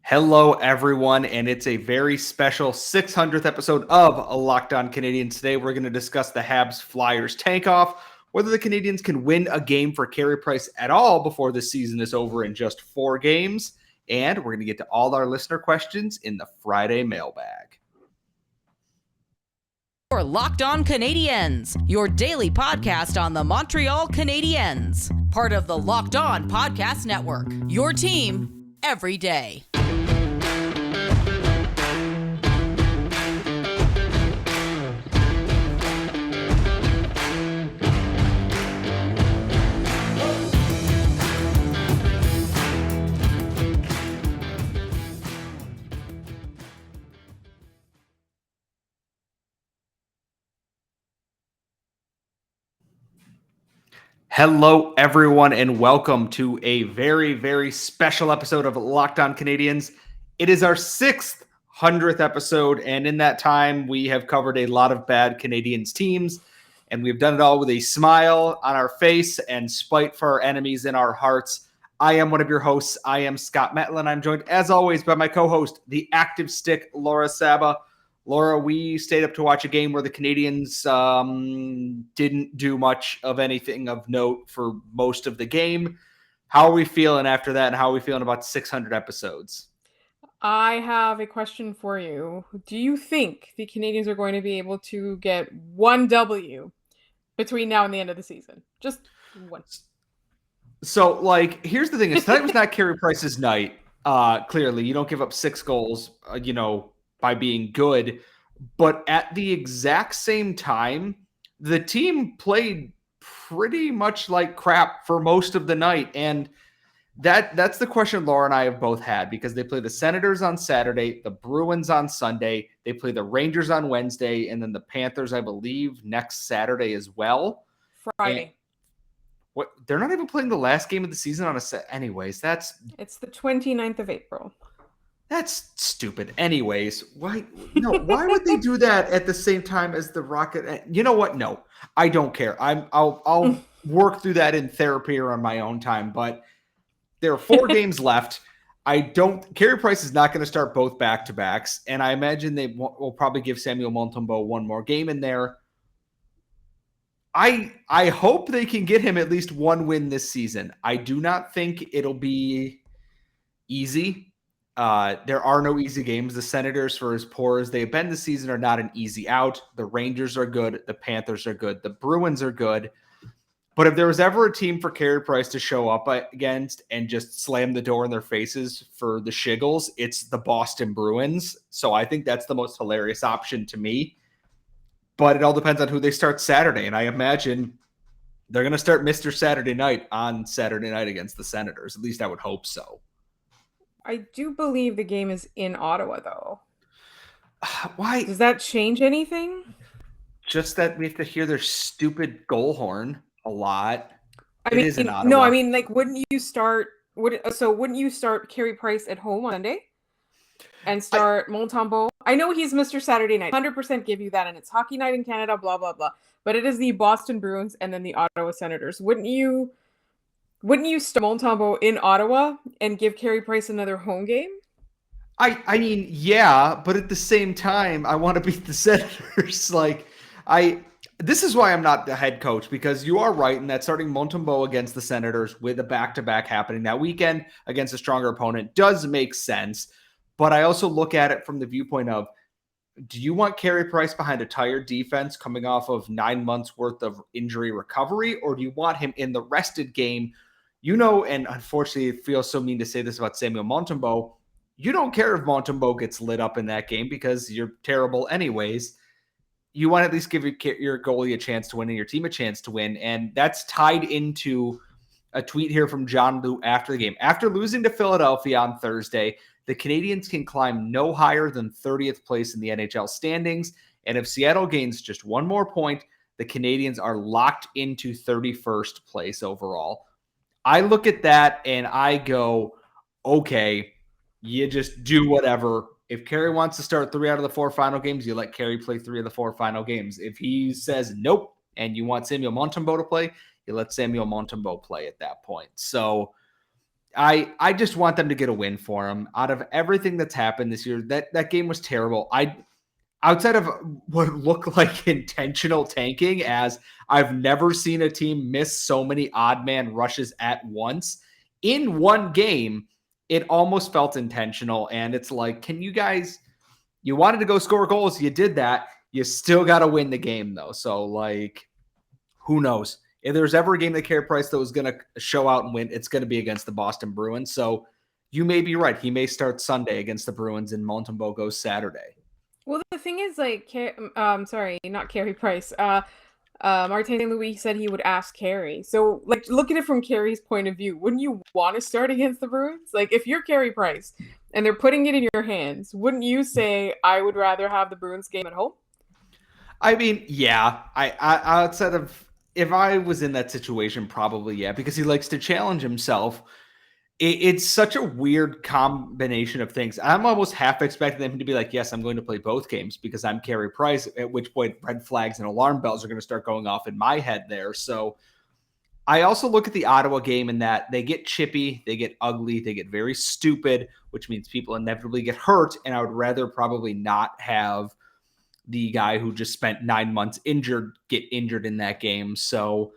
Hello, everyone, and it's a very special 600th episode of Locked On Canadiens. Today, we're going to discuss the Habs Flyers tank off, whether the Canadiens can win a game for Carey Price at all before the season is over in just 4 games, and we're going to get to all our listener questions in the Friday Mailbag. For Locked On Canadiens, your daily podcast on the Montreal Canadiens, part of the Locked On Podcast Network, your team every day. Hello, everyone, and welcome to a very, very special episode of Locked On Canadiens. It is our 600th episode, and in that time, we have covered a lot of bad Canadiens teams, and we've done it all with a smile on our face and spite for our enemies in our hearts. I am one of your hosts. I am Scott Metlin. I'm joined, as always, by my co-host, the active stick, Laura Saba. Laura, we stayed up to watch a game where the Canadiens didn't do much of anything of note for most of the game. How are we feeling after that, and how are we feeling about 600 episodes? I have a question for you. Do you think the Canadiens are going to be able to get one W between now and the end of the season? Just one. So, here's the thing. Is tonight was not Carey Price's night. Clearly, you don't give up 6 goals, by being good. But at the exact same time, the team played pretty much like crap for most of the night. And that's the question Laura and I have both had, because they play the Senators on Saturday, the Bruins on Sunday, they play the Rangers on Wednesday, and then the Panthers, I believe, next Saturday as well. Friday. What? They're not even playing the last game of the season on a set. Anyways, it's the 29th of April. That's stupid. Anyways, why would they do that at the same time as the Rocket? You know what? No, I don't care. I'll work through that in therapy or on my own time. But there are 4 games left. Carey Price is not going to start both back-to-backs, and I imagine they will probably give Samuel Montembeault one more game in there. I hope they can get him at least one win this season. I do not think it'll be easy. There are no easy games. The Senators, for as poor as they've been this season, are not an easy out. The Rangers are good. The Panthers are good. The Bruins are good. But if there was ever a team for Carey Price to show up against and just slam the door in their faces for the shiggles, it's the Boston Bruins. So I think that's the most hilarious option to me. But it all depends on who they start Saturday. And I imagine they're going to start Mr. Saturday Night on Saturday night against the Senators. At least I would hope so. I do believe the game is in Ottawa, though. Why? Does that change anything? Just that we have to hear their stupid goal horn a lot. Wouldn't you start Carey Price at home on Sunday and start Montembeault? I know he's Mr. Saturday Night. 100% give you that, and it's hockey night in Canada, blah, blah, blah. But it is the Boston Bruins and then the Ottawa Senators. Wouldn't you start Montembeault in Ottawa and give Carey Price another home game? I mean, yeah, but at the same time, I want to beat the Senators. This is why I'm not the head coach, because you are right in that starting Montembeault against the Senators with a back-to-back happening that weekend against a stronger opponent does make sense. But I also look at it from the viewpoint of, do you want Carey Price behind a tired defense coming off of 9 months worth of injury recovery, or do you want him in the rested game? And unfortunately, it feels so mean to say this about Samuel Montembeault. You don't care if Montembeault gets lit up in that game because you're terrible anyways. You want to at least give your goalie a chance to win and your team a chance to win. And that's tied into a tweet here from John Lou after the game. After losing to Philadelphia on Thursday, the Canadiens can climb no higher than 30th place in the NHL standings. And if Seattle gains just one more point, the Canadiens are locked into 31st place overall. I look at that and I go, okay, you just do whatever. If Carey wants to start 3 out of the 4 final games, you let Carey play 3 of the 4 final games. If he says nope and you want Samuel Montembeault to play, you let Samuel Montembeault play at that point. So I just want them to get a win for them. Out of everything that's happened this year, that game was terrible. Outside of what looked like intentional tanking, as I've never seen a team miss so many odd man rushes at once in one game, it almost felt intentional. And it's like, can you guys, you wanted to go score goals, you did that. You still got to win the game though. So like, who knows? If there's ever a game that Carey Price that was going to show out and win, it's going to be against the Boston Bruins. So you may be right. He may start Sunday against the Bruins and Montembeault goes Saturday. Well, the thing is, like, sorry, not Carey Price. Martin St. Louis said he would ask Carey. So, like, look at it from Carey's point of view. Wouldn't you want to start against the Bruins? Like, if you're Carey Price and they're putting it in your hands, wouldn't you say, I would rather have the Bruins game at home? I mean, yeah. I outside of, if I was in that situation, probably, yeah, because he likes to challenge himself. It's such a weird combination of things. I'm almost half expecting him to be like, yes, I'm going to play both games because I'm Carey Price, at which point red flags and alarm bells are going to start going off in my head there. So I also look at the Ottawa game in that they get chippy, they get ugly, they get very stupid, which means people inevitably get hurt. And I would rather probably not have the guy who just spent 9 months injured get injured in that game. So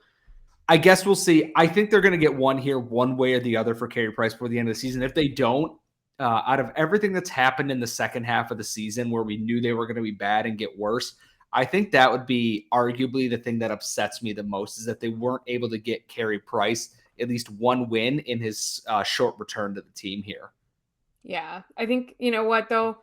I guess we'll see. I think they're going to get one here, one way or the other for Carey Price before the end of the season. If they don't, out of everything that's happened in the second half of the season where we knew they were going to be bad and get worse, I think that would be arguably the thing that upsets me the most is that they weren't able to get Carey Price at least one win in his short return to the team here. Yeah, I think, you know what, though?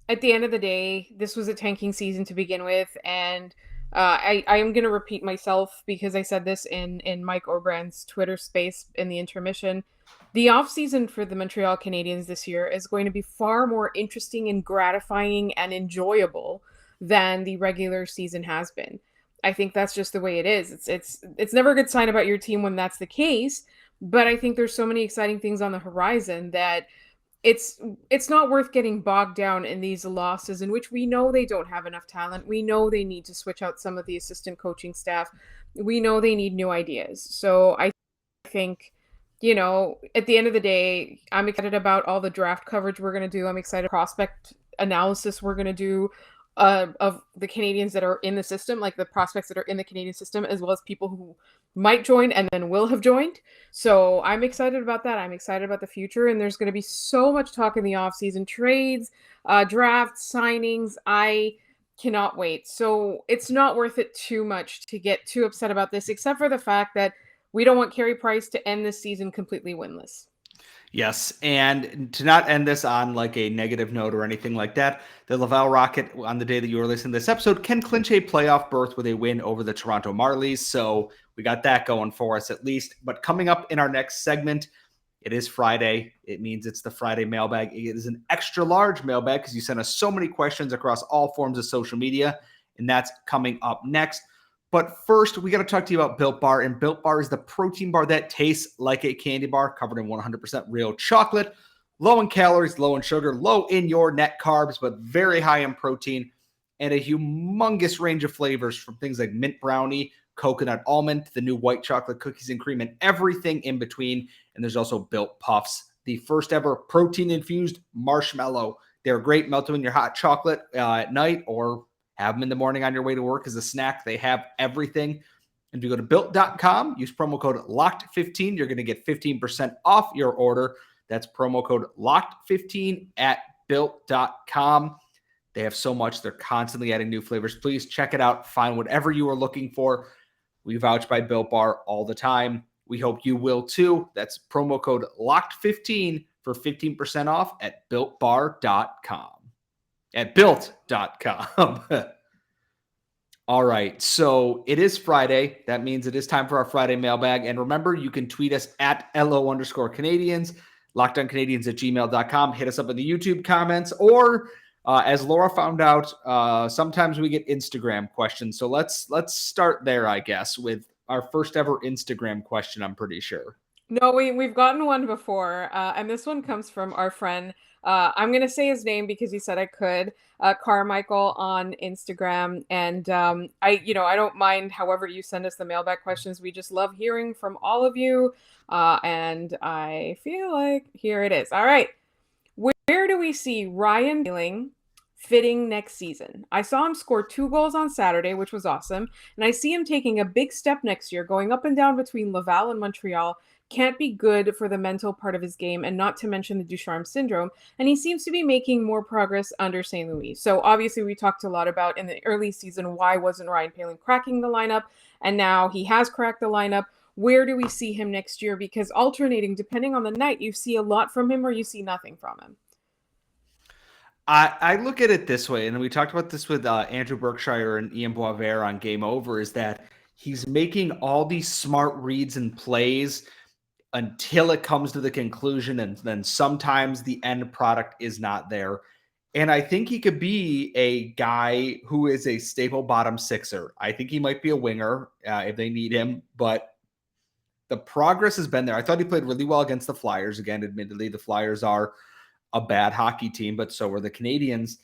At the end of the day, this was a tanking season to begin with, and I am going to repeat myself because I said this in Mike Orbrand's Twitter space in the intermission. The offseason for the Montreal Canadiens this year is going to be far more interesting and gratifying and enjoyable than the regular season has been. I think that's just the way it is. It's never a good sign about your team when that's the case, but I think there's so many exciting things on the horizon that it's not worth getting bogged down in these losses in which we know they don't have enough talent. We know they need to switch out some of the assistant coaching staff. We know they need new ideas. So I think, you know, at the end of the day, I'm excited about all the draft coverage we're going to do. I'm excited prospect analysis we're going to do of the Canadians that are in the system, like the prospects that are in the Canadian system, as well as people who might join and then will have joined. So I'm excited about that. I'm excited about the future. And there's going to be so much talk in the offseason, trades, drafts, signings. I cannot wait. So it's not worth it too much to get too upset about this, except for the fact that we don't want Carey Price to end this season completely winless. Yes, and to not end this on like a negative note or anything like that, the Laval Rocket, on the day that you are listening to this episode, can clinch a playoff berth with a win over the Toronto Marlies. So we got that going for us at least. But coming up in our next segment, it is Friday. It means it's the Friday mailbag. It is an extra large mailbag because you sent us so many questions across all forms of social media, and that's coming up next. But first, we got to talk to you about Built Bar. And Built Bar is the protein bar that tastes like a candy bar, covered in 100% real chocolate, low in calories, low in sugar, low in your net carbs, but very high in protein, and a humongous range of flavors from things like mint brownie, coconut almond, the new white chocolate cookies and cream, and everything in between. And there's also Built Puffs, the first ever protein-infused marshmallow. They're great, melt them in your hot chocolate at night or have them in the morning on your way to work as a snack. They have everything. And if you go to built.com, use promo code LOCKED15, you're going to get 15% off your order. That's promo code LOCKED15 at built.com. They have so much. They're constantly adding new flavors. Please check it out. Find whatever you are looking for. We vouch by Built Bar all the time. We hope you will too. That's promo code LOCKED15 for 15% off at builtbar.com. At built.com. All right. So it is Friday. That means it is time for our Friday mailbag. And remember, you can tweet us at LO_Canadiens, LockedOnCanadiens@gmail.com. Hit us up in the YouTube comments, or as Laura found out, sometimes we get Instagram questions. So let's start there, I guess, with our first ever Instagram question, I'm pretty sure. No, we've gotten one before, and this one comes from our friend. I'm gonna say his name because he said I could. Carmichael on Instagram, and I don't mind. However, you send us the mailbag questions. We just love hearing from all of you, and I feel like here it is. All right, where do we see Ryan Poehling fitting next season? I saw him score 2 goals on Saturday, which was awesome, and I see him taking a big step next year, going up and down between Laval and Montreal. Can't be good for the mental part of his game, and not to mention the Ducharme syndrome. And he seems to be making more progress under St. Louis. So obviously, we talked a lot about in the early season why wasn't Ryan Poehling cracking the lineup, and now he has cracked the lineup. Where do we see him next year? Because alternating, depending on the night, you see a lot from him or you see nothing from him. I look at it this way, and we talked about this with Andrew Berkshire and Ian Boisvert on Game Over, is that he's making all these smart reads and plays until it comes to the conclusion, and then sometimes the end product is not there. And I think he could be a guy who is a staple bottom sixer. I think he might be a winger if they need him, but the progress has been there. I thought he played really well against the Flyers. Again, admittedly, the Flyers are a bad hockey team, but so are the Canadiens.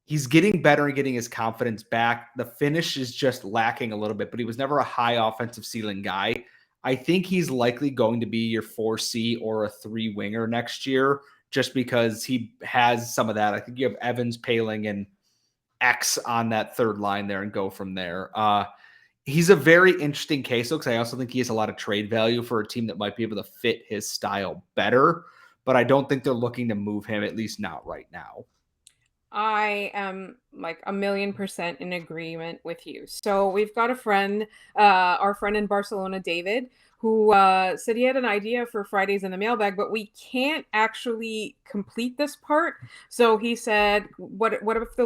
He's getting better and getting his confidence back. The finish is just lacking a little bit, but he was never a high offensive ceiling guy. I think he's likely going to be your 4C or a 3 winger next year just because he has some of that. I think you have Evans, Poehling, and X on that third line there and go from there. He's a very interesting case, though, because I also think he has a lot of trade value for a team that might be able to fit his style better. But I don't think they're looking to move him, at least not right now. I am like 1,000,000% in agreement with you. So we've got a friend, our friend in Barcelona, David, who said he had an idea for Fridays in the mailbag, but we can't actually complete this part. So he said, what if the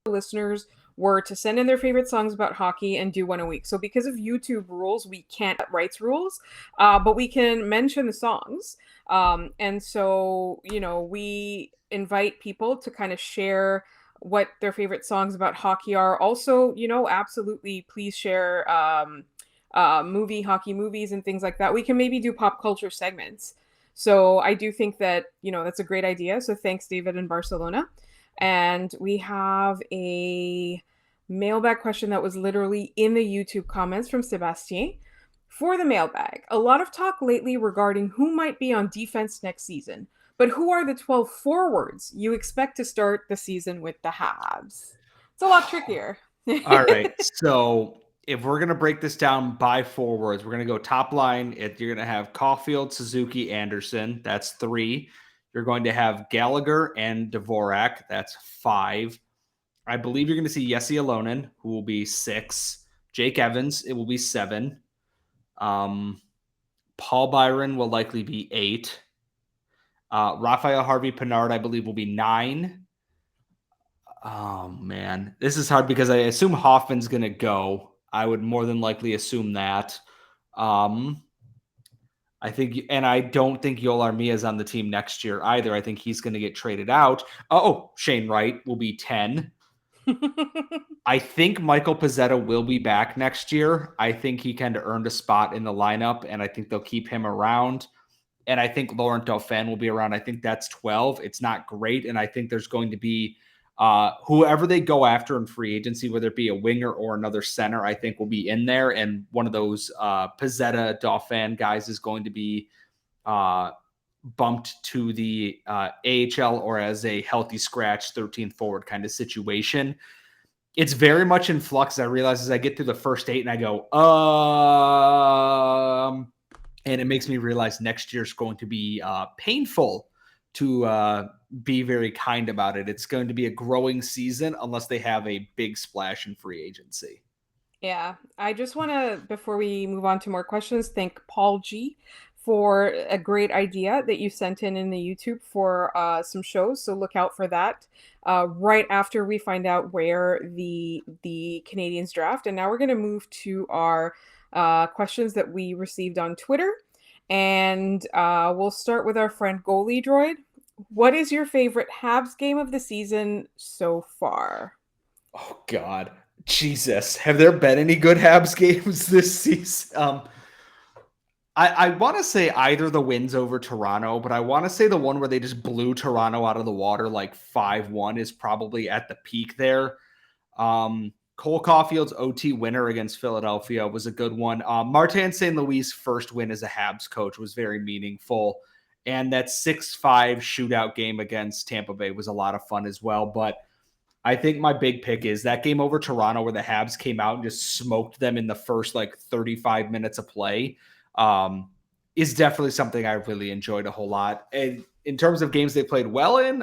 listeners were to send in their favorite songs about hockey and do one a week? So because of YouTube rules, we can't rights rules, but we can mention the songs. And so, we invite people to kind of share what their favorite songs about hockey are. Also, absolutely please share hockey movies and things like that. We can maybe do pop culture segments. So I do think that, that's a great idea. So thanks, David in Barcelona. And we have a mailbag question that was literally in the YouTube comments from Sebastien. For the mailbag, a lot of talk lately regarding who might be on defense next season, but who are the 12 forwards you expect to start the season with the Habs? It's a lot trickier. All right. So if we're going to break this down by forwards, we're going to go top line. You're going to have Caulfield, Suzuki, Anderson. That's 3. You're going to have Gallagher and Dvorak. That's 5. I believe you're going to see Jesse Alonen, who will be 6. Jake Evans, it will be 7. Paul Byron will likely be 8. Raphael Harvey-Pinard, I believe, will be 9. Oh, man. This is hard because I assume Hoffman's going to go. I would more than likely assume that. I don't think Yoel Armia is on the team next year either. I think he's going to get traded out. Oh, Shane Wright will be 10. I think Michael Pezzetta will be back next year. I think he kind of earned a spot in the lineup, and I think they'll keep him around. And I think Laurent Dauphin will be around. I think that's 12. It's not great, and I think there's going to be whoever they go after in free agency, whether it be a winger or another center, I think will be in there. And one of those Pezzetta, Dauphin guys is going to be bumped to the AHL or as a healthy scratch 13th forward kind of situation. It's very much in flux. I realize as I get through the first 8 and I go, and it makes me realize next year's going to be painful to be very kind about it. It's going to be a growing season unless they have a big splash in free agency. Yeah, I just want to, before we move on to more questions, thank Paul G for a great idea that you sent in the YouTube for some shows. So look out for that right after we find out where the Canadiens draft. And now we're going to move to our questions that we received on Twitter. And we'll start with our friend Goalie Droid. What is your favorite Habs game of the season so far? Oh, God. Jesus. Have there been any good Habs games this season? I want to say either the wins over Toronto, but I want to say the one where they just blew Toronto out of the water like 5-1 is probably at the peak there. Cole Caulfield's OT winner against Philadelphia was a good one. Martin St. Louis' first win as a Habs coach was very meaningful. And that 6-5 shootout game against Tampa Bay was a lot of fun as well. But I think my big pick is that game over Toronto where the Habs came out and just smoked them in the first like 35 minutes of play. Is definitely something I really enjoyed a whole lot. And in terms of games they played well in,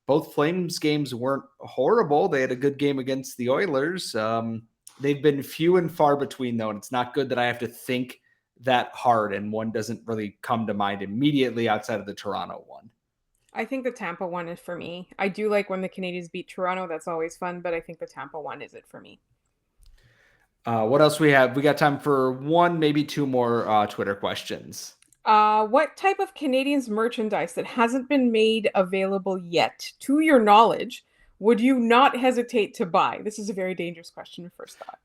both Flames games weren't horrible. They had a good game against the Oilers. They've been few and far between, though, and it's not good that I have to think that hard, and one doesn't really come to mind immediately outside of the Toronto one. I think the Tampa one is for me. I do like when the Canadiens beat Toronto. That's always fun, but I think the Tampa one is it for me. What else we have? We got time for one, maybe two more Twitter questions. What type of Canadiens merchandise that hasn't been made available yet, to your knowledge, would you not hesitate to buy? This is a very dangerous question, first thought.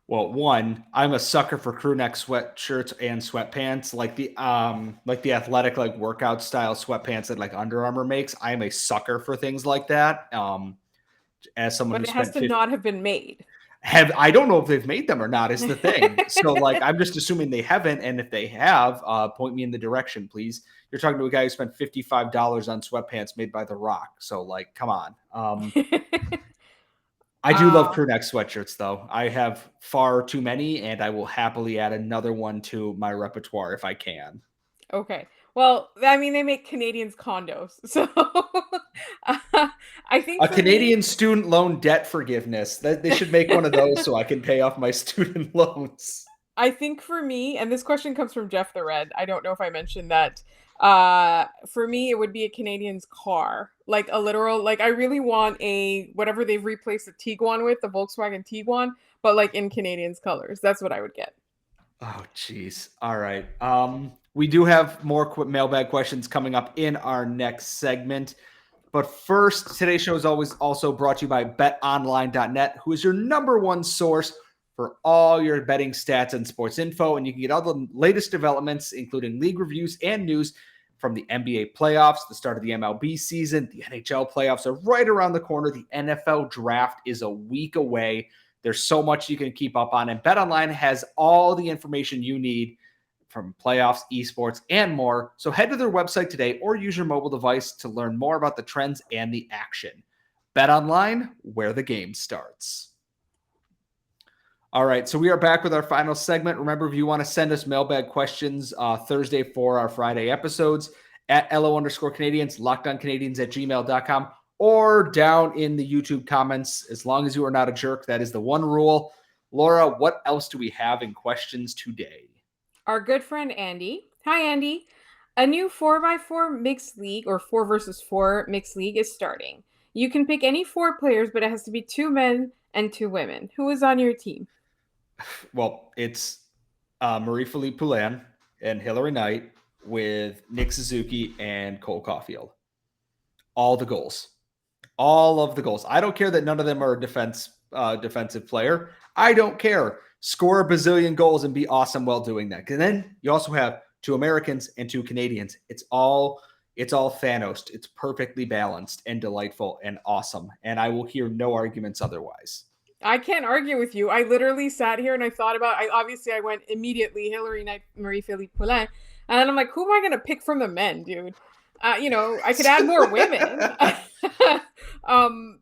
Well, one, I'm a sucker for crew neck sweatshirts and sweatpants, like the athletic like workout style sweatpants that like Under Armour makes. I am a sucker for things like that. As someone but who it has to not have been made. I don't know if they've made them or not is the thing. So like, I'm just assuming they haven't. And if they have, point me in the direction, please. You're talking to a guy who spent $55 on sweatpants made by The Rock. So like, come on. I do love crew neck sweatshirts though. I have far too many and I will happily add another one to my repertoire if I can. Okay. Well, I mean, they make Canadiens condos. So I think a Canadian student loan debt forgiveness. They should make one of those so I can pay off my student loans. I think for me, and this question comes from Jeff the Red. I don't know if I mentioned that. For me, it would be a Canadiens car. Like a literal, like I really want a, whatever they've replaced the Tiguan with, the Volkswagen Tiguan, but like in Canadiens colors. That's what I would get. Oh, geez. All right. We do have more mailbag questions coming up in our next segment. But first, today's show is always also brought to you by BetOnline.net, who is your number one source for all your betting stats and sports info. And you can get all the latest developments, including league reviews and news from the NBA playoffs, the start of the MLB season. The NHL playoffs are right around the corner. The NFL draft is a week away. There's so much you can keep up on. And BetOnline has all the information you need from playoffs, esports, and more. So head to their website today or use your mobile device to learn more about the trends and the action. BetOnline, where the game starts. All right, so we are back with our final segment. Remember, if you want to send us mailbag questions Thursday for our Friday episodes, at LO_Canadiens, LockedOnCanadiens@gmail.com, or down in the YouTube comments. As long as you are not a jerk, that is the one rule. Laura, what else do we have in questions today? Our good friend Andy. Hi, Andy. A new 4x4 mixed league or 4 versus 4 mixed league is starting. You can pick any 4 players, but it has to be 2 men and 2 women. Who is on your team? Well, it's Marie-Philippe Poulin and Hillary Knight with Nick Suzuki and Cole Caulfield. All the goals. All of the goals. I don't care that none of them are a defensive player. I don't care. Score a bazillion goals and be awesome while doing that. And then you also have 2 Americans and 2 Canadians. It's all Thanos. It's perfectly balanced and delightful and awesome. And I will hear no arguments otherwise. I can't argue with you. I literally sat here and I thought about, I went immediately Hillary Knight, Marie-Philippe Poulin. And then I'm like, who am I going to pick from the men, dude? I could add more women.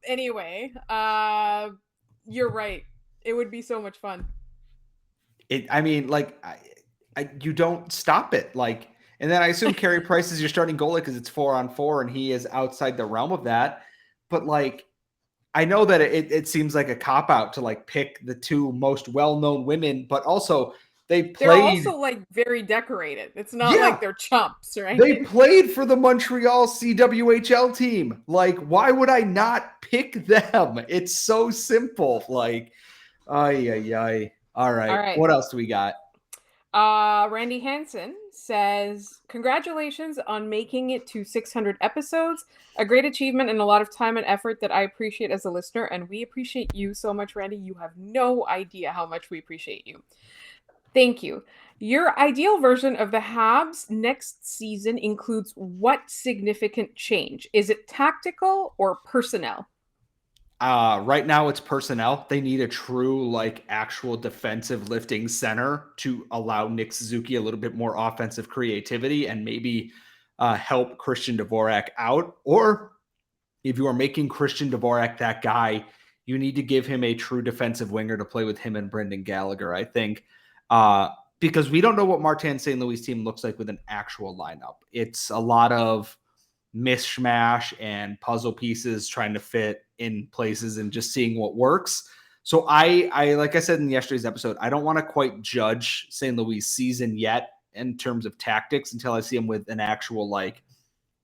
Anyway, you're right. It would be so much fun. You don't stop it. And then I assume Carey Price is your starting goalie because it's 4-on-4 and he is outside the realm of that. But I know that it seems like a cop-out to pick the 2 most well-known women, but also they're also very decorated. It's not like they're chumps, right? They played for the Montreal CWHL team. Why would I not pick them? It's so simple. All right. What else do we got? Randy Hansen says, congratulations on making it to 600 episodes. A great achievement and a lot of time and effort that I appreciate as a listener. And we appreciate you so much, Randy. You have no idea how much we appreciate you. Thank you. Your ideal version of the Habs next season includes what significant change? Is it tactical or personnel? Right now it's personnel. They need a true, like, actual defensive lifting center to allow Nick Suzuki a little bit more offensive creativity and maybe help Christian Dvorak out. Or if you are making Christian Dvorak that guy, you need to give him a true defensive winger to play with him and Brendan Gallagher, I think. Because we don't know what Martin St. Louis team looks like with an actual lineup. It's a lot of mishmash and puzzle pieces trying to fit in places and just seeing what works. So I like I said in yesterday's episode, I don't want to quite judge St. Louis season yet in terms of tactics until I see him with an actual like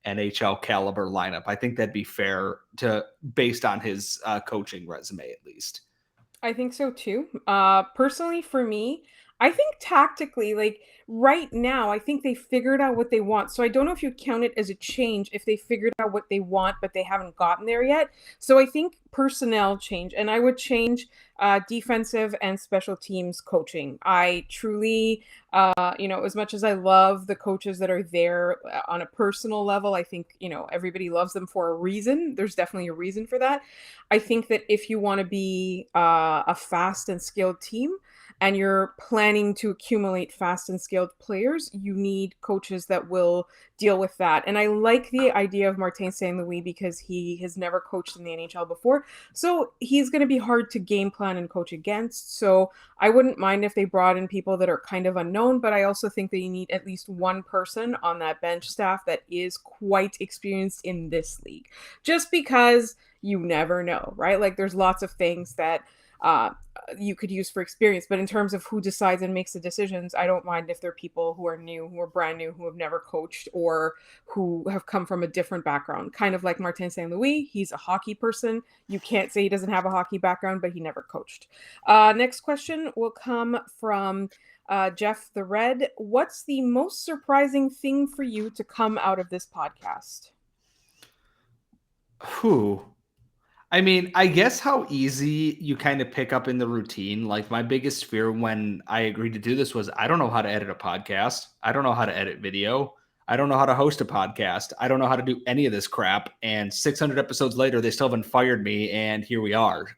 NHL caliber lineup. I think that'd be fair to based on his coaching resume at least. I think so too. Personally, for me, I think tactically, like right now, I think they figured out what they want. So I don't know if you count it as a change if they figured out what they want, but they haven't gotten there yet. So I think personnel change, and I would change defensive and special teams coaching. I truly, as much as I love the coaches that are there on a personal level, I think, everybody loves them for a reason. There's definitely a reason for that. I think that if you want to be a fast and skilled team, and you're planning to accumulate fast and skilled players, you need coaches that will deal with that. And I like the idea of Martin St. Louis because he has never coached in the NHL before. So he's going to be hard to game plan and coach against. So I wouldn't mind if they brought in people that are kind of unknown, but I also think that you need at least one person on that bench staff that is quite experienced in this league. Just because you never know, right? Like there's lots of things that you could use for experience, but in terms of who decides and makes the decisions, I don't mind if they're people who are new, who are brand new, who have never coached or who have come from a different background, kind of like Martin St. Louis. He's a hockey person. You can't say he doesn't have a hockey background, but he never coached. Next question will come from Jeff the Red. What's the most surprising thing for you to come out of this podcast? I mean, I guess how easy you kind of pick up in the routine. Like my biggest fear when I agreed to do this was I don't know how to edit a podcast. I don't know how to edit video. I don't know how to host a podcast. I don't know how to do any of this crap. And 600 episodes later, they still haven't fired me. And here we are.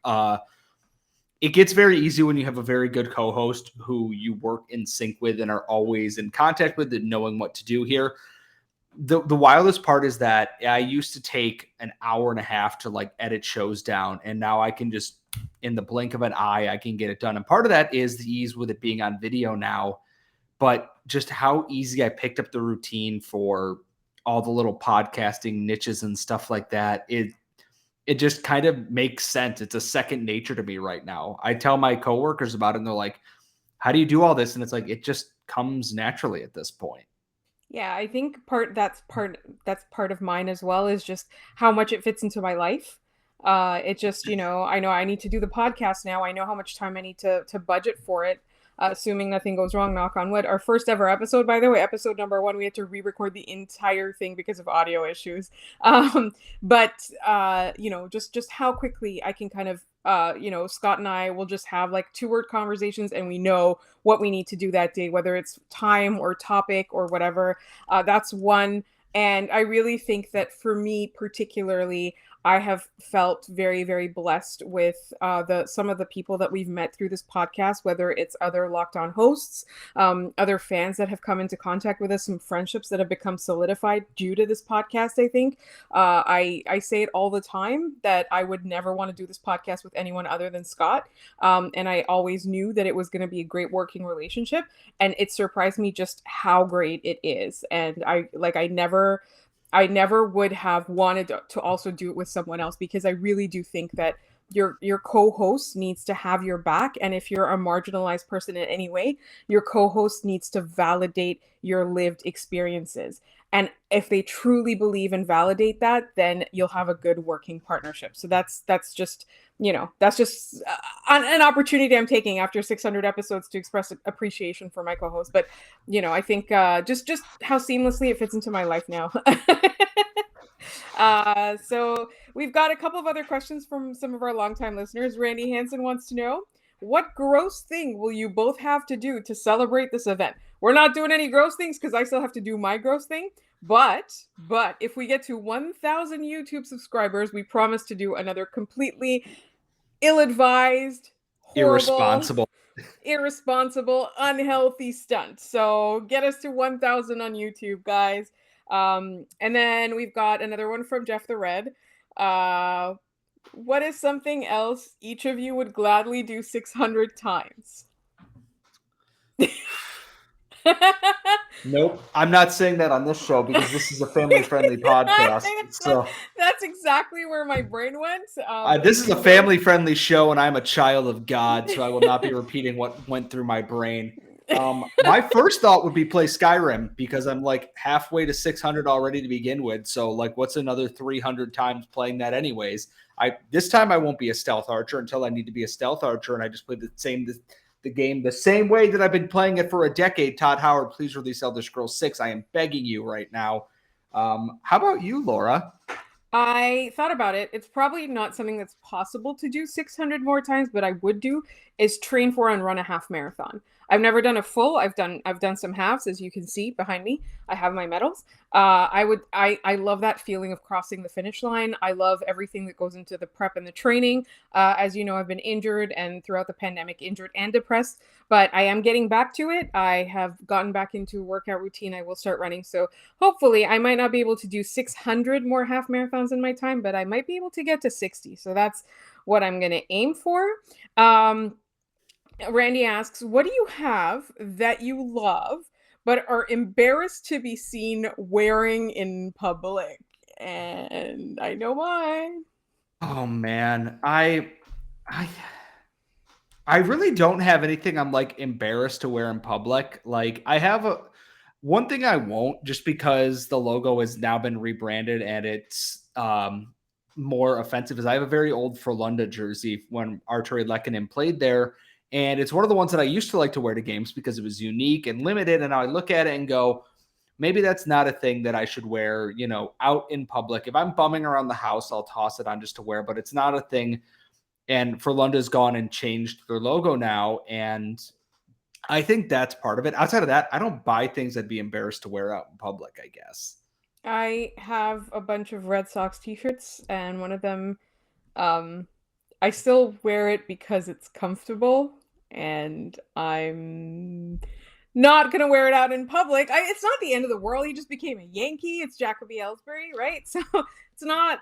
It gets very easy when you have a very good co-host who you work in sync with and are always in contact with and knowing what to do here. The wildest part is that I used to take an hour and a half to like edit shows down. And now I can just, in the blink of an eye, I can get it done. And part of that is the ease with it being on video now, but just how easy I picked up the routine for all the little podcasting niches and stuff like that. It just kind of makes sense. It's a second nature to me right now. I tell my coworkers about it and they're like, how do you do all this? And it's like, it just comes naturally at this point. Yeah, I think that's part of mine as well, is just how much it fits into my life. It just, I know I need to do the podcast now. I know how much time I need to budget for it, assuming nothing goes wrong, knock on wood. Our first ever episode, by the way, episode number 1, we had to re-record the entire thing because of audio issues. But just how quickly I can kind of, Scott and I will just have like 2-word conversations and we know what we need to do that day, whether it's time or topic or whatever. That's one. And I really think that for me particularly, I have felt very, very blessed with some of the people that we've met through this podcast, whether it's other Locked On hosts, other fans that have come into contact with us, some friendships that have become solidified due to this podcast. I think I say it all the time that I would never want to do this podcast with anyone other than Scott. And I always knew that it was going to be a great working relationship. And it surprised me just how great it is. And I never would have wanted to also do it with someone else, because I really do think that your co-host needs to have your back. And if you're a marginalized person in any way, your co-host needs to validate your lived experiences. And if they truly believe and validate that, then you'll have a good working partnership. So that's just an opportunity I'm taking after 600 episodes to express appreciation for my co-host. But, I think just how seamlessly it fits into my life now. So we've got a couple of other questions from some of our longtime listeners. Randy Hansen wants to know, what gross thing will you both have to do to celebrate this event? We're not doing any gross things because I still have to do my gross thing. But if we get to 1,000 YouTube subscribers, we promise to do another completely ill-advised, horrible, irresponsible, unhealthy stunt. So get us to 1,000 on YouTube, guys. And then we've got another one from Jeff the Red. What is something else each of you would gladly do 600 times? Nope. I'm not saying that on this show because this is a family-friendly podcast. That's exactly where my brain went. This is a family-friendly show, and I'm a child of God, so I will not be repeating what went through my brain. My first thought would be play Skyrim because I'm like halfway to 600 already to begin with. So like, what's another 300 times playing that anyways? This time I won't be a stealth archer until I need to be a stealth archer, and I just played the game the same way that I've been playing it for a decade. Todd Howard, please release Elder Scrolls 6. I am begging you right now. How about you, Laura? I thought about it. It's probably not something that's possible to do 600 more times, but I would do is train for and run a half marathon. I've never done a full. I've done some halves, as you can see behind me. I have my medals. I love that feeling of crossing the finish line. I love everything that goes into the prep and the training. As you know, I've been injured and throughout the pandemic, injured and depressed, but I am getting back to it. I have gotten back into a workout routine. I will start running. So hopefully I might not be able to do 600 more half marathons in my time, but I might be able to get to 60. So that's what I'm going to aim for. Randy asks, what do you have that you love but are embarrassed to be seen wearing in public? And I know mine. Oh man, I really don't have anything I'm like embarrassed to wear in public. Like I have one thing I won't, just because the logo has now been rebranded and it's more offensive, is I have a very old Frölunda jersey when Arturi Lehkonen played there. And it's one of the ones that I used to like to wear to games because it was unique and limited. And now I look at it and go, maybe that's not a thing that I should wear, out in public. If I'm bumming around the house, I'll toss it on just to wear, but it's not a thing. And Frölunda's gone and changed their logo now. And I think that's part of it. Outside of that, I don't buy things I'd be embarrassed to wear out in public, I guess. I have a bunch of Red Sox t-shirts, and one of them, I still wear it because it's comfortable, and I'm not going to wear it out in public. It's not the end of the world. He just became a Yankee. It's Jacoby Ellsbury, right? So it's not,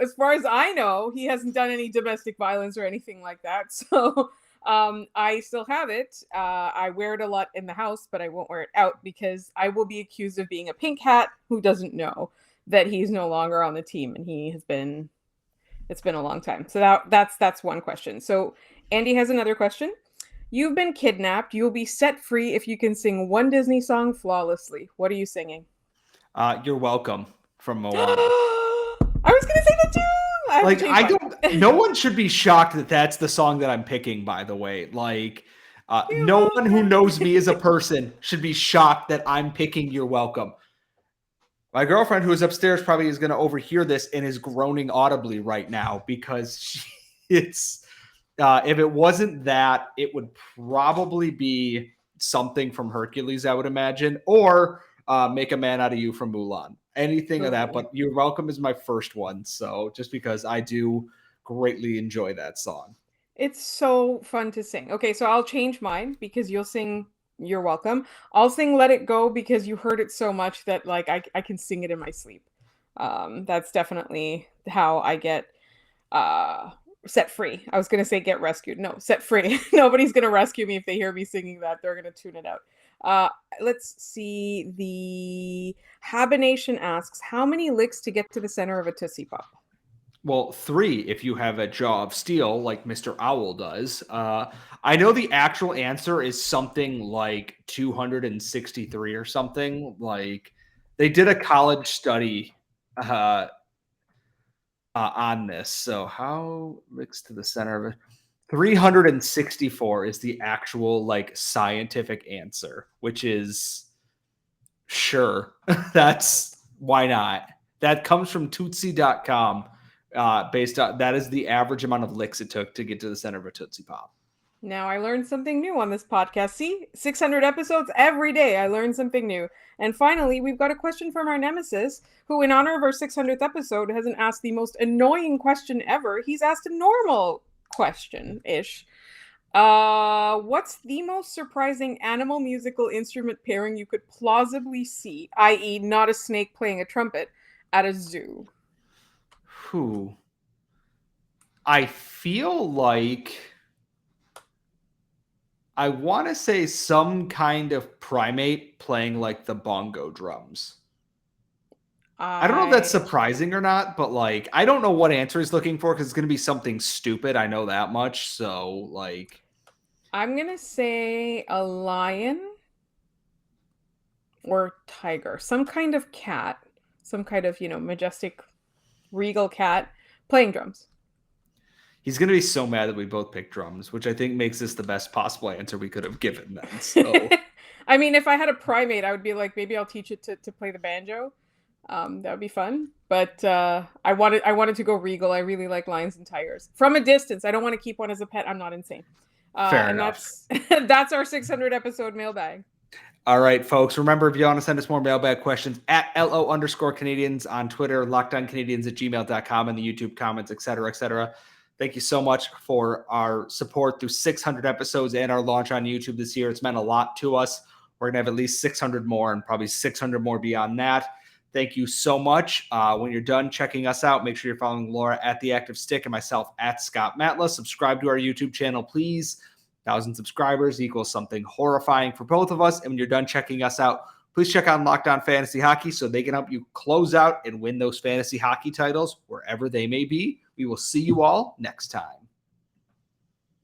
as far as I know, he hasn't done any domestic violence or anything like that. So I still have it. I wear it a lot in the house, but I won't wear it out because I will be accused of being a pink hat who doesn't know that he's no longer on the team, and it's been a long time. So that's one question. So Andy has another question. You've been kidnapped. You'll be set free if you can sing one Disney song flawlessly. What are you singing? You're Welcome from Moana. I was going to say that too. No one should be shocked that that's the song that I'm picking, by the way. Like, no one who knows me as a person should be shocked that I'm picking You're Welcome. My girlfriend, who is upstairs, probably is going to overhear this and is groaning audibly right now because if it wasn't that, it would probably be something from Hercules, I would imagine, or Make a Man Out of You from Mulan. Anything of that, but You're Welcome is my first one. So just because I do greatly enjoy that song. It's so fun to sing. Okay, so I'll change mine because you'll sing You're Welcome. I'll sing Let It Go because you heard it so much that like I can sing it in my sleep. That's definitely how I get set free. I was going to say get rescued. No, set free. Nobody's going to rescue me if they hear me singing that. They're going to tune it out. Let's see. The Habination asks, how many licks to get to the center of a Tootsie Pop? Well, 3 if you have a jaw of steel like Mr. Owl does. I know the actual answer is something like 263 or something. Like they did a college study on this. So how licks to the center of it? 364 is the actual like scientific answer, which is sure. That's why not. That comes from Tootsie.com. Based on that is the average amount of licks it took to get to the center of a Tootsie Pop. Now I learned something new on this podcast. See, 600 episodes every day. I learned something new. And finally, we've got a question from our nemesis, who in honor of our 600th episode hasn't asked the most annoying question ever. He's asked a normal question-ish. What's the most surprising animal musical instrument pairing you could plausibly see, i.e. not a snake playing a trumpet, at a zoo? I feel like I want to say some kind of primate playing like the bongo drums. I don't know if that's surprising or not, but like, I don't know what answer he's looking for because it's going to be something stupid. I know that much. So like, I'm going to say a lion or tiger, some kind of cat, some kind of, majestic, regal cat playing drums. He's going to be so mad that we both picked drums, which I think makes this the best possible answer we could have given then. So, I mean, if I had a primate, I would be like, maybe I'll teach it to play the banjo. That would be fun. But I wanted to go regal. I really like lions and tigers. From a distance. I don't want to keep one as a pet. I'm not insane. Fair enough. That's our 600 episode mailbag. All right, folks. Remember, if you want to send us more mailbag questions, at @LO_Canadians on Twitter, LockedOnCanadians@gmail.com, and the YouTube comments, et cetera, et cetera. Thank you so much for our support through 600 episodes and our launch on YouTube this year. It's meant a lot to us. We're going to have at least 600 more and probably 600 more beyond that. Thank you so much. When you're done checking us out, make sure you're following Laura at The Active Stick and myself at Scott Matla. Subscribe to our YouTube channel, please. 1,000 subscribers equals something horrifying for both of us. And when you're done checking us out, please check out Locked On Fantasy Hockey so they can help you close out and win those fantasy hockey titles wherever they may be. We will see you all next time.